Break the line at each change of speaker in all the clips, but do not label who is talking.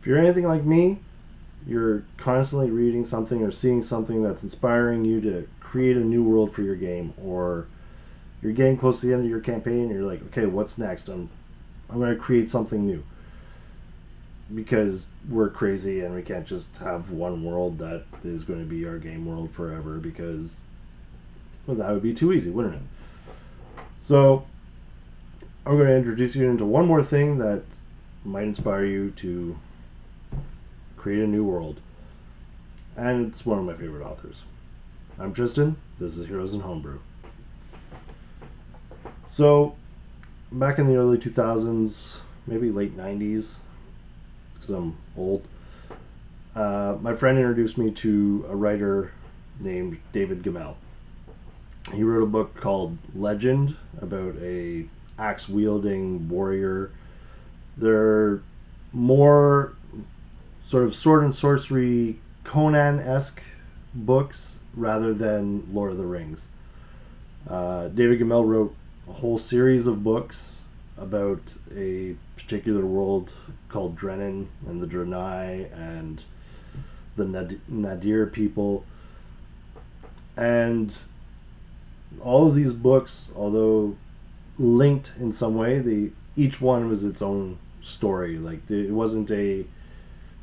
If you're anything like me, you're constantly reading something or seeing something that's inspiring you to create a new world for your game, or you're getting close to the end of your campaign and you're like, okay, what's next? I'm going to create something new, because we're crazy and we can't just have one world that is going to be our game world forever, because well, that would be too easy, wouldn't it? So I'm going to introduce you into one more thing that might inspire you to create a new world, and it's one of my favorite authors. I'm Tristan. This is Heroes and Homebrew. So back in the early 2000s, maybe late 90s, because I'm old, my friend introduced me to a writer named David Gemmell. He wrote a book called Legend about a axe wielding warrior. They're more sort of sword and sorcery Conan-esque books rather than Lord of the Rings. David Gemmell wrote a whole series of books about a particular world called Drenai and the Drenai and the Nadir people. And all of these books, although linked in some way, each one was its own story. Like, it wasn't a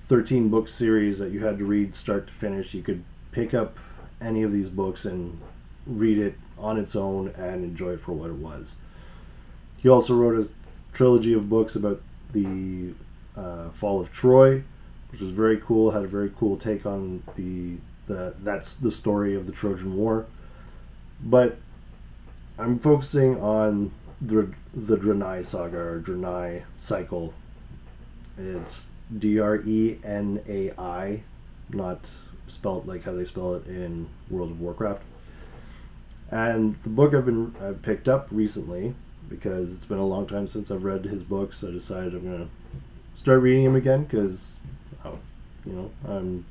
13 book series that you had to read start to finish. You could pick up any of these books and read it on its own and enjoy it for what it was. He also wrote a trilogy of books about the fall of Troy, which was very cool. Had a very cool take on that's the story of the Trojan War. But I'm focusing on the Drenai saga, or Drenai cycle. It's Drenai, not spelled like how they spell it in World of Warcraft. And the book I've picked up recently, because it's been a long time since I've read his books. I decided I'm gonna start reading him again because, I'm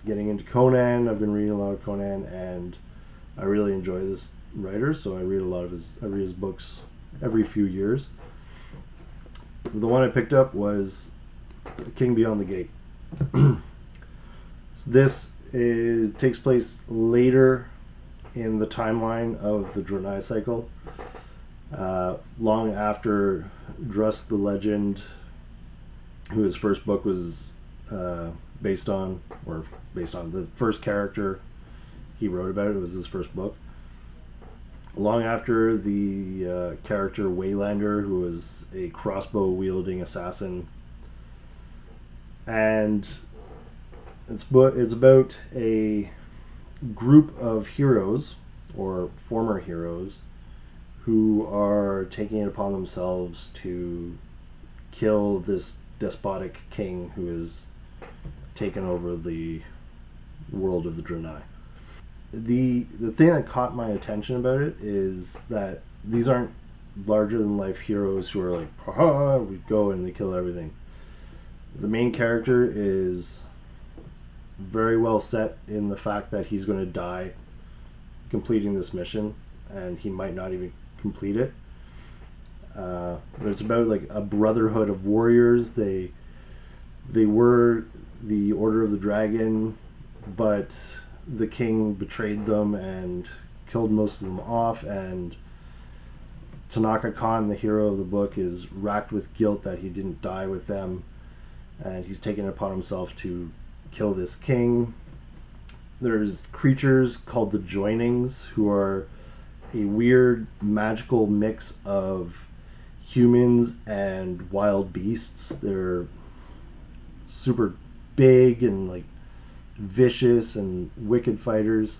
getting into Conan. I've been reading a lot of Conan, and I really enjoy this writer. So I read his books every few years. The one I picked up was King Beyond the Gate. So this takes place later in the timeline of the Drenai cycle, long after Druss the Legend, who his first book was based on the first character he wrote about. It was his first book. Long after the character Waylander, who was a crossbow wielding assassin, and it's about a group of heroes, or former heroes, who are taking it upon themselves to kill this despotic king who has taken over the world of the Drenai. The thing that caught my attention about it is that these aren't larger than life heroes who are like, haha, we go and they kill everything. The main character is very well set in the fact that he's going to die completing this mission, and he might not even complete it. But it's about like a brotherhood of warriors. They were the Order of the Dragon, but the king betrayed them and killed most of them off, and Tanaka Khan, the hero of the book, is racked with guilt that he didn't die with them, and he's taken it upon himself to kill this king. There's creatures called the Joinings, who are a weird magical mix of humans and wild beasts. They're super big and like vicious and wicked fighters.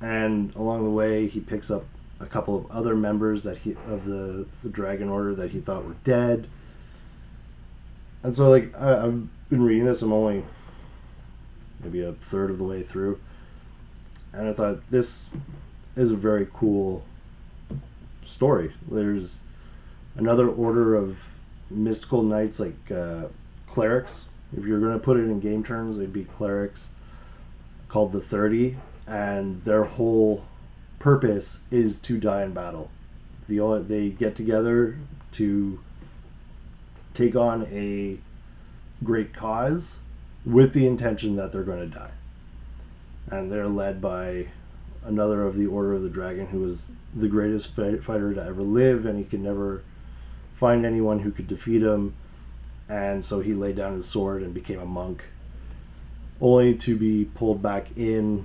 And along the way, he picks up a couple of other members of the Dragon Order that he thought were dead. And so, like, I've been reading this. I'm only maybe a third of the way through, and I thought this is a very cool story. There's another order of mystical knights, like clerics. If you're going to put it in game terms, they'd be clerics, called the 30, and their whole purpose is to die in battle. They get together to take on a great cause with the intention that they're going to die. And they're led by another of the Order of the Dragon, who was the greatest fighter to ever live, and he could never find anyone who could defeat him. And so he laid down his sword and became a monk, only to be pulled back in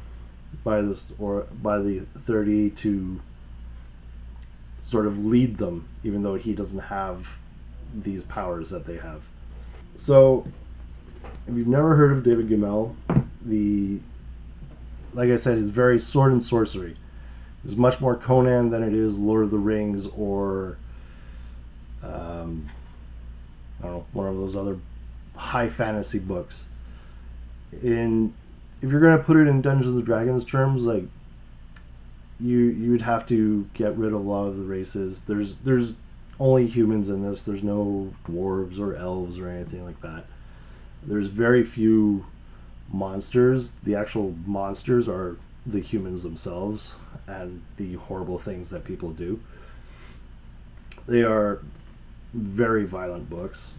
by the 30 to sort of lead them, even though he doesn't have these powers that they have. So, if you've never heard of David Gemmell, like I said, it's very sword and sorcery. It's much more Conan than it is Lord of the Rings or I don't know, one of those other high fantasy books. If you're gonna put it in Dungeons and Dragons terms, like you would have to get rid of a lot of the races. There's only humans in this. There's no dwarves or elves or anything like that. There's very few monsters. The actual monsters are the humans themselves and the horrible things that people do. They are very violent books.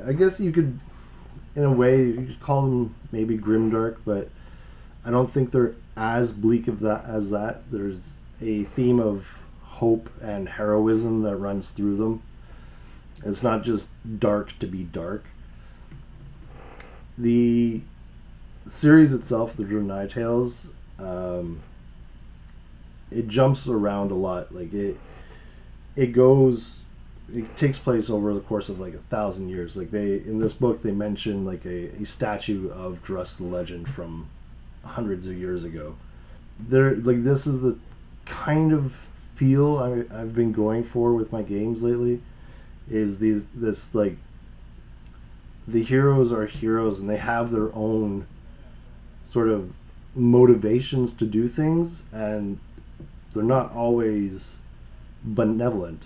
I guess you could, in a way, you could call them maybe grimdark, but I don't think they're as bleak of that as that. There's a theme of hope and heroism that runs through them. It's not just dark to be dark. The series itself, the Drenai Tales, it jumps around a lot. Like it takes place over the course of like 1,000 years. Like in this book they mention like a statue of Druss the Legend from hundreds of years ago. This is the kind of feel I've been going for with my games lately. Is this like the heroes are heroes and they have their own sort of motivations to do things, and they're not always benevolent.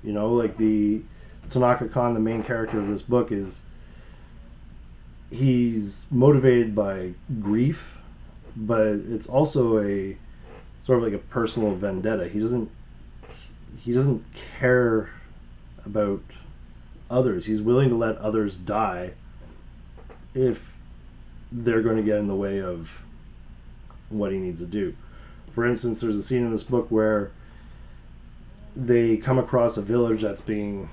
Like the Tanaka Khan, the main character of this book, he's motivated by grief, but it's also a sort of like a personal vendetta. He doesn't care about others. He's willing to let others die if they're going to get in the way of what he needs to do. For instance, there's a scene in this book where they come across a village that's being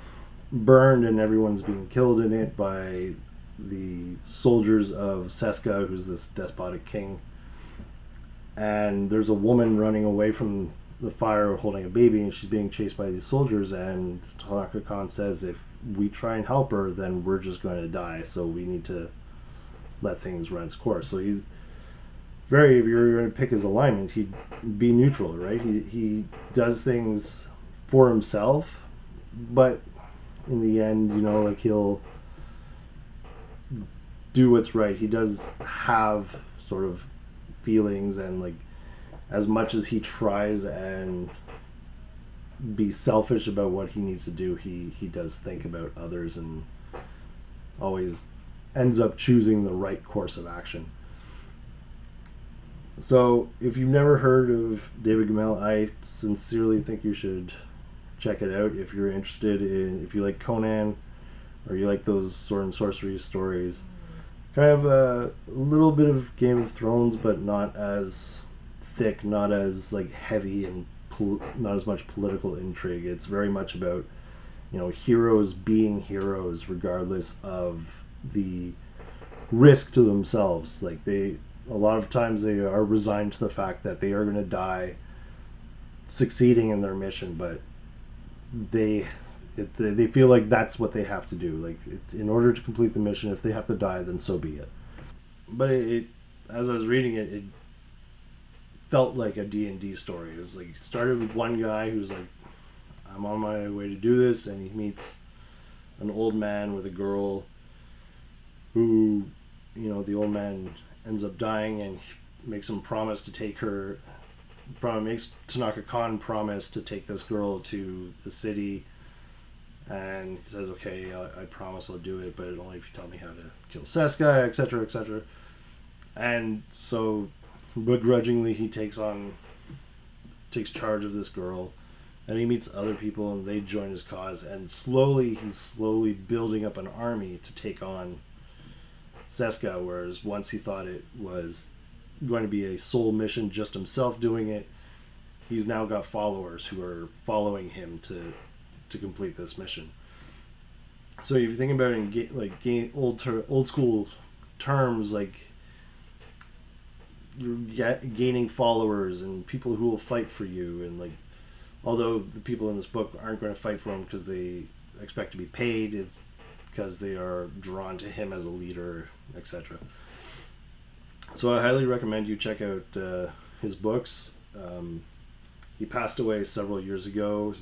burned and everyone's being killed in it by the soldiers of Seska, who's this despotic king. And there's a woman running away from the fire holding a baby, and she's being chased by these soldiers, and Tanaka Khan says if we try and help her, then we're just going to die, so we need to let things run its course. So he's if you're going to pick his alignment, he'd be neutral, right? He does things for himself, but in the end, like he'll do what's right. He does have sort of feelings, and like as much as he tries and be selfish about what he needs to do, he does think about others and always ends up choosing the right course of action. So if you've never heard of David Gemmell, I sincerely think you should check it out if you're interested if you like Conan or you like those sword and sorcery stories. Kind of a little bit of Game of Thrones, but not as thick, not as like heavy, and not as much political intrigue. It's very much about heroes being heroes regardless of the risk to themselves. Like a lot of times they are resigned to the fact that they are going to die succeeding in their mission, but they feel like that's what they have to do. Like in order to complete the mission, if they have to die, then so be it. But as I was reading it, it felt like a D&D story. It was like, it started with one guy who's like, I'm on my way to do this, and he meets an old man with a girl who, the old man ends up dying, and makes him promise to take her, makes Tanaka Khan promise to take this girl to the city, and he says, okay, I promise I'll do it, but only if you tell me how to kill Seska, etc., etc. And so begrudgingly he takes charge of this girl, And he meets other people, and they join his cause. And he's slowly building up an army to take on Seska. Whereas once he thought it was going to be a sole mission, just himself doing it, he's now got followers who are following him to complete this mission. So if you think about it in old school terms, like you're gaining followers and people who will fight for you, and like although the people in this book aren't going to fight for him because they expect to be paid, it's because they are drawn to him as a leader, etc. So I highly recommend you check out his books. He passed away several years ago.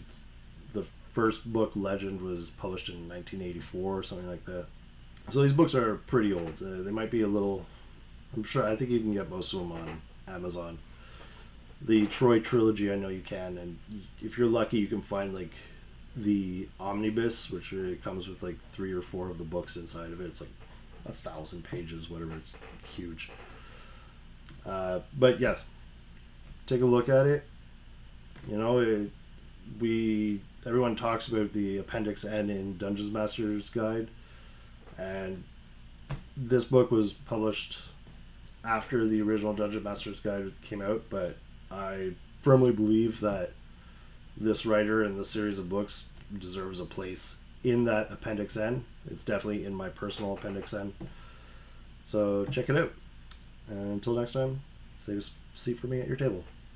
The first book, Legend, was published in 1984 or something like that. So these books are pretty old. They might be a little... I think you can get most of them on Amazon. The Troy trilogy, I know you can, and if you're lucky, you can find like the omnibus, which comes with like 3 or 4 of the books inside of it. It's like 1,000 pages, whatever. It's huge. But yes, take a look at it. You know, everyone talks about the Appendix N in Dungeons Master's Guide, and this book was published after the original Dungeon Master's Guide came out, but I firmly believe that this writer and this series of books deserves a place in that Appendix N. It's definitely in my personal Appendix N. So check it out. And until next time, save a seat for me at your table.